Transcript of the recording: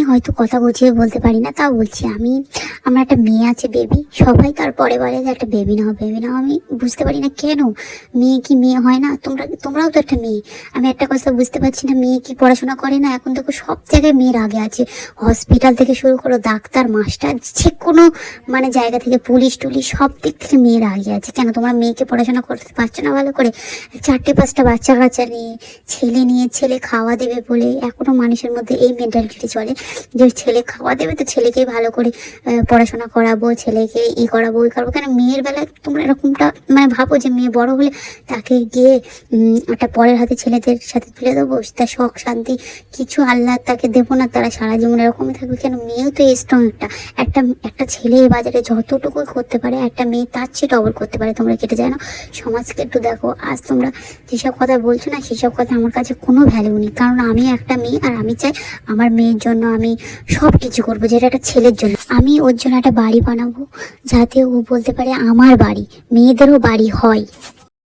হয়তো কথা বুঝিয়ে বলতে পারি না, তাও বলছি আমার একটা মেয়ে আছে, বেবি। সবাই তারপরে বলে যে একটা বেবি নাও, বেবি নাও। আমি বুঝতে পারি না কেন মেয়ে কি মেয়ে হয় না? তোমরাও তো একটা মেয়ে। আমি একটা কথা বুঝতে পারছি না, মেয়ে কি পড়াশোনা করে না? এখন দেখো সব জায়গায় মেয়ের আগে আছে, হসপিটাল থেকে শুরু করো, ডাক্তার, মাস্টার, যে কোনো মানে জায়গা থেকে, পুলিশ টুলিশ, সব দিক থেকে মেয়ের আগে আছে। কেন তোমরা মেয়েকে পড়াশোনা করতে পারছো না ভালো করে? 4-5টা বাচ্চা কাচ্চা নিয়ে ছেলে খাওয়া দেবে বলে এখনো মানুষের মধ্যে এই মেন্টালিটি চলে যে ছেলে খাওয়া দেবে তো ছেলেকেই ভালো করে পড়াশোনা করাবো, ছেলেকে করাবো ওই করবো। কেন মেয়ের বেলায় তোমরা এরকমটা মানে ভাবো যে মেয়ে বড় হলে তাকে গিয়ে একটা পরের হাতে ছেলেদের সাথে তুলে দেবো, তার শখ শান্তি কিছু আল্লাহ তাকে দেবো না, তারা সারা জীবন এরকমই থাকবে? কেন মেয়েও তো স্ট্রং। একটা ছেলে এই বাজারে যতটুকুই করতে পারে, একটা মেয়ে তার চেয়ে ডবল করতে পারে। তোমরা কেটে যায় না সমাজকে একটু দেখো। আজ তোমরা যেসব কথা বলছো না, সেসব কথা আমার কাছে কোনো ভ্যালু নেই, কারণ আমি একটা মেয়ে আর আমি চাই আমার মেয়ের জন্য আমি সব কিছু করবো, যেটা একটা ছেলের জন্য। আমি ওর জন্য একটা বাড়ি বানাবো যাতে ও বলতে পারে আমার বাড়ি, মেয়েদেরও বাড়ি হয়।